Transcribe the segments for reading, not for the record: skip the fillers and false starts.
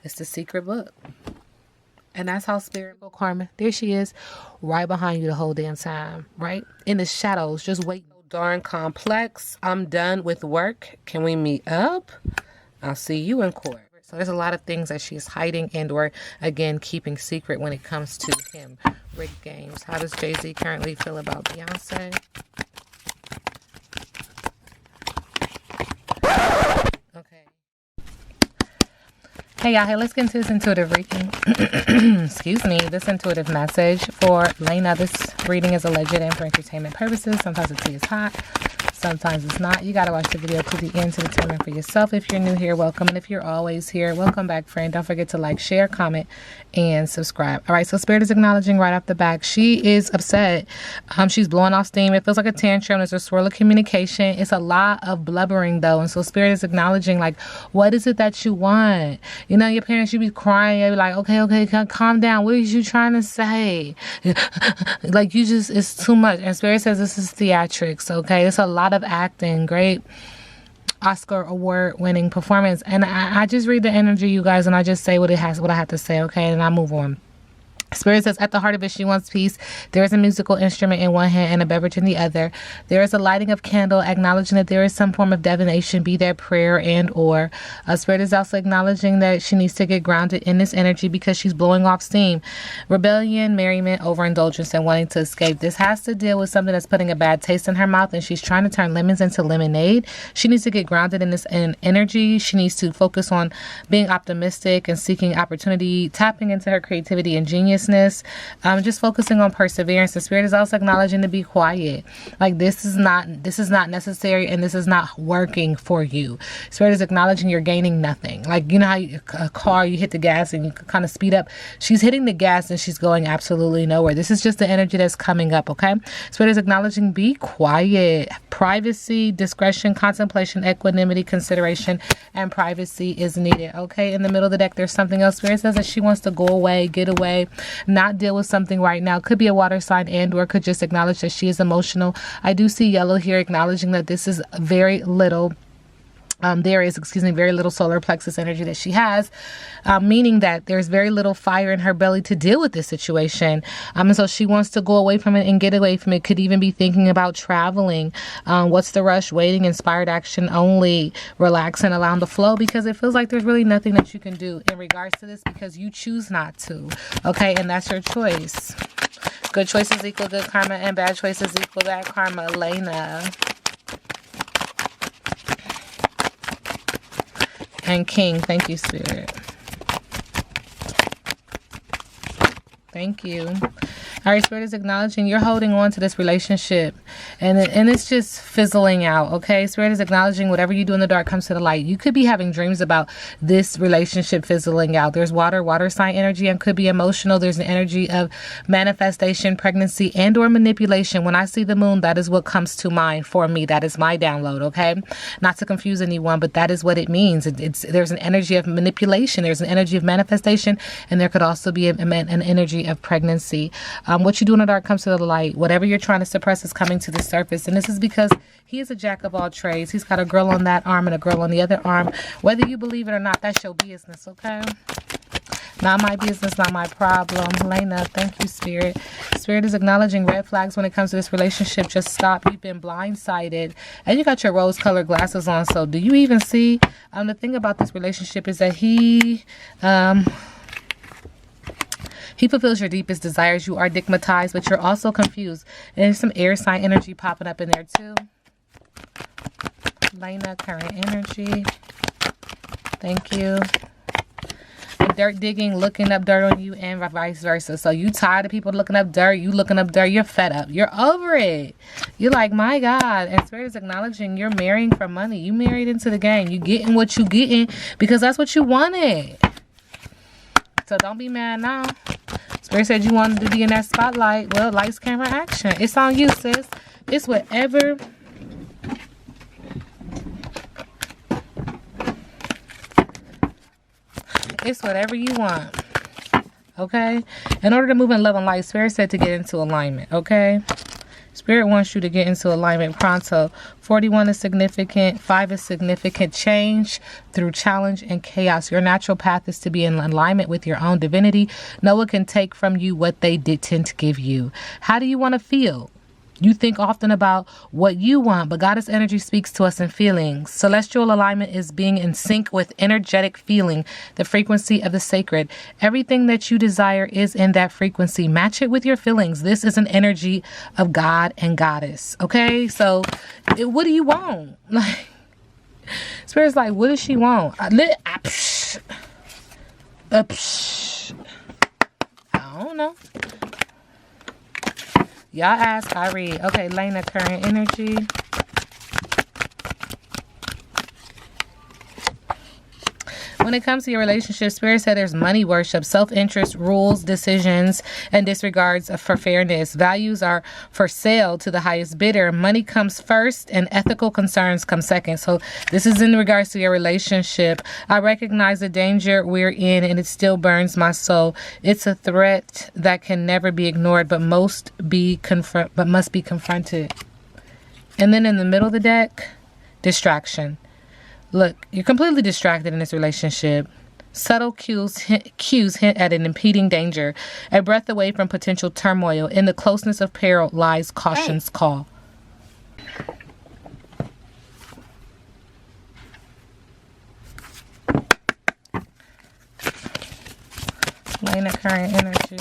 It's the secret book. And that's how Spirit will karma. There she is, right behind you the whole damn time, right? In the shadows, just waiting. Darn complex. I'm done with work. Can we meet up? I'll see you in court. So there's a lot of things that she's hiding and or, again, keeping secret when it comes to him. Rigged games. How does Jay-Z currently feel about Beyonce? Okay. Hey y'all, hey, let's get into this intuitive reading. Excuse me, this intuitive message for Laina. This reading is alleged and for entertainment purposes. Sometimes the tea is hot, sometimes it's not. You gotta watch the video to the end to determine for yourself. If you're new here, welcome. And if you're always here, welcome back, friend. Don't forget to like, share, comment, and subscribe. All right, so Spirit is acknowledging right off the back. She is upset. She's blowing off steam. It feels like a tantrum. There's a swirl of communication. It's a lot of blubbering though. And so Spirit is acknowledging, like, what is it that you want? You know, your parents, you be crying. You be like, okay, calm down. What is you trying to say? Like, you just, it's too much. And Spirit says this is theatrics, okay? It's a lot of acting. Great Oscar award winning performance. And I just read the energy, you guys, and I just say what I have to say, okay? And I move on. Spirit says at the heart of it, she wants peace. There is a musical instrument in one hand and a beverage in the other. There is a lighting of candle, acknowledging that there is some form of divination, be that prayer and or. Spirit is also acknowledging that she needs to get grounded in this energy because she's blowing off steam. Rebellion, merriment, overindulgence, and wanting to escape. This has to deal with something that's putting a bad taste in her mouth, and she's trying to turn lemons into lemonade. She needs to get grounded in this energy. She needs to focus on being optimistic and seeking opportunity, tapping into her creativity and genius. Just focusing on perseverance. The Spirit is also acknowledging to be quiet. Like, this is not necessary, and this is not working for you. Spirit is acknowledging you're gaining nothing. Like, you know how a car, you hit the gas and you kind of speed up. She's hitting the gas and she's going absolutely nowhere. This is just the energy that's coming up, okay? Spirit is acknowledging be quiet. Privacy, discretion, contemplation, equanimity, consideration, and privacy is needed, okay? In the middle of the deck, there's something else. Spirit says that she wants to go away, get away, not deal with something right now. Could be a water sign and or could just acknowledge that she is emotional. I do see yellow here, acknowledging that this is very little. There is, very little solar plexus energy that she has, meaning that there's very little fire in her belly to deal with this situation. And so she wants to go away from it and get away from it. Could even be thinking about traveling. What's the rush? Waiting, inspired action only. Relax and allow the flow, because it feels like there's really nothing that you can do in regards to this because you choose not to. Okay, and that's your choice. Good choices equal good karma, and bad choices equal bad karma. Laina. And King, thank you, Spirit. Thank you. All right, Spirit is acknowledging you're holding on to this relationship and it's just fizzling out, okay? Spirit is acknowledging whatever you do in the dark comes to the light. You could be having dreams about this relationship fizzling out. There's water sign energy, and could be emotional. There's an energy of manifestation, pregnancy, and or manipulation. When I see the moon, that is what comes to mind for me. That is my download, okay? Not to confuse anyone, but that is what it means. There's an energy of manipulation. There's an energy of manifestation, and there could also be an energy of pregnancy. What you do in the dark comes to the light. Whatever you're trying to suppress is coming to the surface. And this is because he is a jack of all trades. He's got a girl on that arm and a girl on the other arm. Whether you believe it or not, that's your business, okay? Not my business, not my problem. Laina, thank you, Spirit. Spirit is acknowledging red flags when it comes to this relationship. Just stop. You've been blindsided. And you got your rose-colored glasses on. So do you even see? The thing about this relationship is that he fulfills your deepest desires. You are digmatized, but you're also confused. And there's some air sign energy popping up in there too. Laina, current energy. Thank you. Dirt digging, looking up dirt on you, and vice versa. So you tired of people looking up dirt, you looking up dirt, you're fed up. You're over it. You're like, my God. And Spirit is acknowledging you're marrying for money. You married into the game. You getting what you getting because that's what you wanted. So don't be mad now. Spirit said you wanted to be in that spotlight. Well, lights, camera, action. It's on you, sis. It's whatever. It's whatever you want. Okay? In order to move in love and light, Spirit said to get into alignment. Okay? Spirit wants you to get into alignment pronto. 41 is significant. 5 is significant change through challenge and chaos. Your natural path is to be in alignment with your own divinity. No one can take from you what they didn't give you. How do you want to feel? You think often about what you want, but Goddess energy speaks to us in feelings. Celestial alignment is being in sync with energetic feeling, the frequency of the sacred. Everything that you desire is in that frequency. Match it with your feelings. This is an energy of God and Goddess. Okay, so what do you want? Like, Spirit's like, what does she want? I don't know. Y'all ask, I read. Okay, Laina, current energy. When it comes to your relationship, Spirit said there's money worship, self-interest, rules, decisions, and disregards for fairness. Values are for sale to the highest bidder. Money comes first and ethical concerns come second. So this is in regards to your relationship. I recognize the danger we're in and it still burns my soul. It's a threat that can never be ignored but must be confronted. And then in the middle of the deck, distraction. Look, you're completely distracted in this relationship. Subtle cues hint at an impeding danger, a breath away from potential turmoil. In the closeness of peril lies caution's call. Laina, current energy.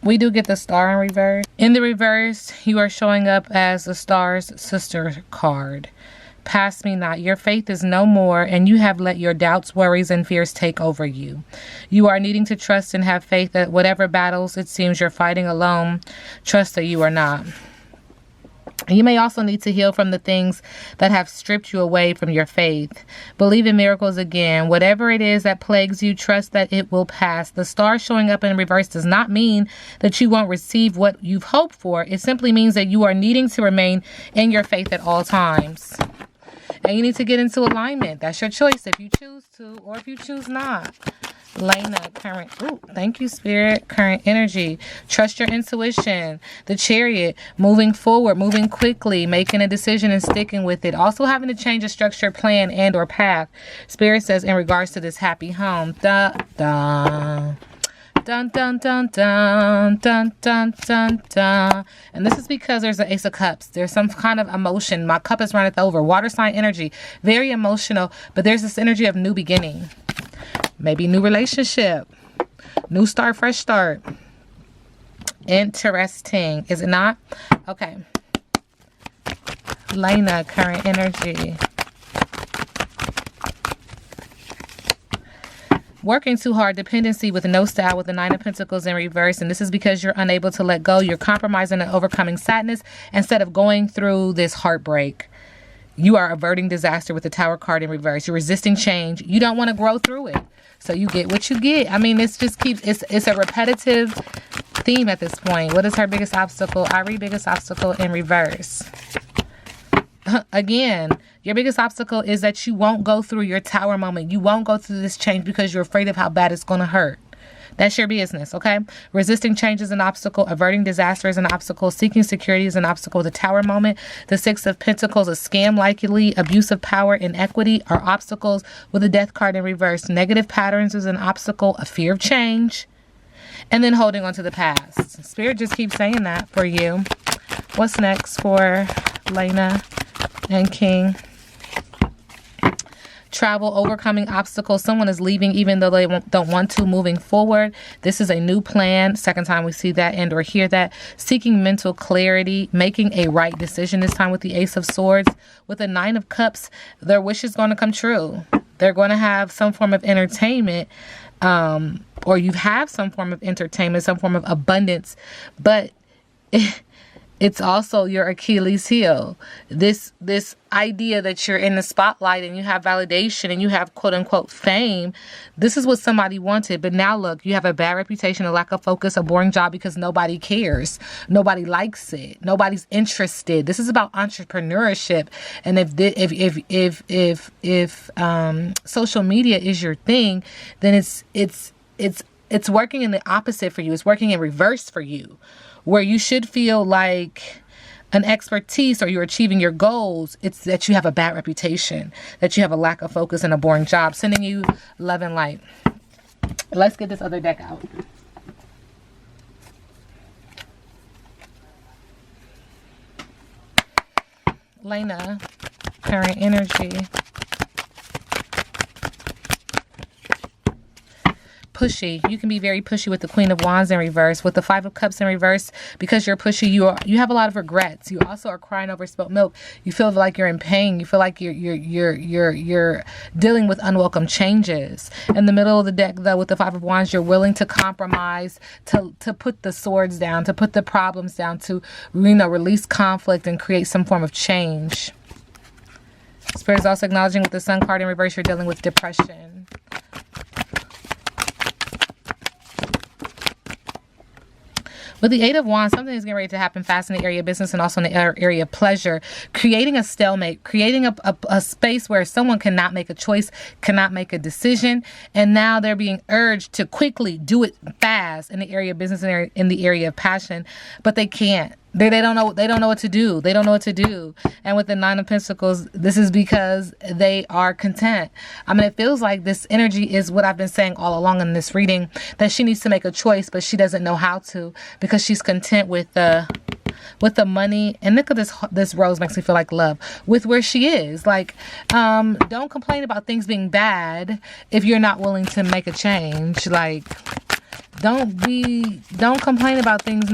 We do get the star in reverse. In the reverse, you are showing up as the star's sister card. Pass me not. Your faith is no more, and you have let your doubts, worries, and fears take over you. You are needing to trust and have faith that whatever battles it seems you're fighting alone, trust that you are not. You may also need to heal from the things that have stripped you away from your faith. Believe in miracles again. Whatever it is that plagues you, trust that it will pass. The star showing up in reverse does not mean that you won't receive what you've hoped for. It simply means that you are needing to remain in your faith at all times. And you need to get into alignment. That's your choice if you choose to or if you choose not. Laina, current. Ooh, thank you, Spirit. Current energy. Trust your intuition. The Chariot. Moving forward, moving quickly, making a decision and sticking with it. Also having to change a structure, plan, and or path. Spirit says in regards to this happy home. Dun, dun. Dun, dun, dun, dun, dun, dun, dun, dun. And this is because there's an Ace of Cups. There's some kind of emotion. My cup is runneth over. Water sign energy. Very emotional. But there's this energy of new beginning. Maybe new relationship. New start, fresh start. Interesting. Is it not? Okay. Laina, current energy. Working too hard, dependency with no style with the Nine of Pentacles in reverse. And this is because you're unable to let go. You're compromising and overcoming sadness instead of going through this heartbreak. You are averting disaster with the Tower card in reverse. You're resisting change. You don't want to grow through it. So you get what you get. I mean, it's just keeps, it's a repetitive theme at this point. What is her biggest obstacle? I read biggest obstacle in reverse. Again, your biggest obstacle is that you won't go through your Tower moment. You won't go through this change because you're afraid of how bad it's going to hurt. That's your business, okay? Resisting change is an obstacle. Averting disaster is an obstacle. Seeking security is an obstacle. The Tower moment, the Six of Pentacles, a scam likely, abuse of power, inequity are obstacles with the Death card in reverse. Negative patterns is an obstacle. A fear of change. And then holding on to the past. Spirit just keeps saying that for you. What's next for Laina and King? Travel, overcoming obstacles. Someone is leaving even though they don't want to. Moving forward. This is a new plan. Second time we see that and or hear that. Seeking mental clarity. Making a right decision this time with the Ace of Swords. With the Nine of Cups, their wish is going to come true. They're going to have some form of entertainment. Or you have some form of entertainment, some form of abundance. But It's also your Achilles heel. This idea that you're in the spotlight and you have validation and you have quote unquote fame. This is what somebody wanted. But now look, you have a bad reputation, a lack of focus, a boring job because nobody cares. Nobody likes it. Nobody's interested. This is about entrepreneurship. And if social media is your thing, then it's working in the opposite for you. It's working in reverse for you, where you should feel like an expertise or you're achieving your goals. It's that you have a bad reputation, that you have a lack of focus and a boring job. Sending you love and light. Let's get this other deck out. Laina, current energy. Pushy. You can be very pushy with the Queen of Wands in reverse, with the Five of Cups in reverse. Because you're pushy, you have a lot of regrets. You also are crying over spilt milk. You feel like you're in pain. You feel like you're dealing with unwelcome changes. In the middle of the deck, though, with the Five of Wands, you're willing to compromise, to put the swords down, to put the problems down, to release conflict and create some form of change. Spirit is also acknowledging with the Sun card in reverse, you're dealing with depression. With the Eight of Wands, something is getting ready to happen fast in the area of business and also in the area of pleasure. Creating a stalemate, creating a space where someone cannot make a choice, cannot make a decision. And now they're being urged to quickly do it fast in the area of business and in the area of passion, but they can't. They don't know what to do. They don't know what to do. And with the Nine of Pentacles, this is because they are content. I mean, it feels like this energy is what I've been saying all along in this reading, that she needs to make a choice, but she doesn't know how to because she's content with the money. And look at this rose, makes me feel like love, with where she is. Like, don't complain about things being bad if you're not willing to make a change. Like, don't complain about things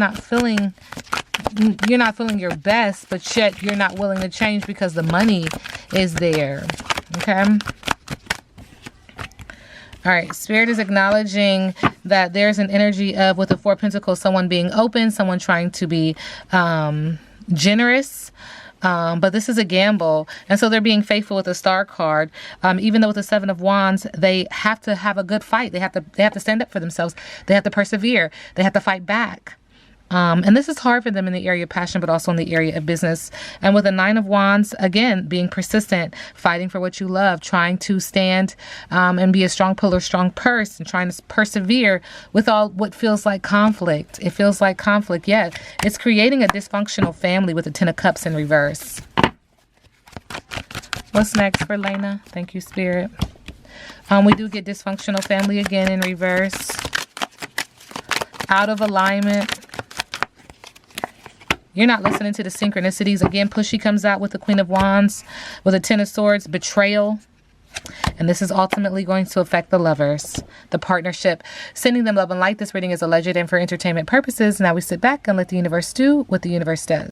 you're not feeling your best, but yet you're not willing to change because the money is there. Okay. All right. Spirit is acknowledging that there's an energy of, with the Four of Pentacles, someone being open, someone trying to be generous. But this is a gamble. And so they're being faithful with the Star card. Even though with the Seven of Wands, they have to have a good fight. They have to stand up for themselves. They have to persevere. They have to fight back. And this is hard for them in the area of passion, but also in the area of business. And with the Nine of Wands, again, being persistent, fighting for what you love, trying to stand and be a strong pillar, strong purse, and trying to persevere with all what feels like conflict. It feels like conflict, yeah. It's creating a dysfunctional family with the Ten of Cups in reverse. What's next for Laina? Thank you, Spirit. We do get dysfunctional family again in reverse. Out of alignment. You're not listening to the synchronicities. Again, pushy comes out with the Queen of Wands, with the Ten of Swords, betrayal. And this is ultimately going to affect the lovers, the partnership. Sending them love and light. This reading is alleged and for entertainment purposes. Now we sit back and let the universe do what the universe does.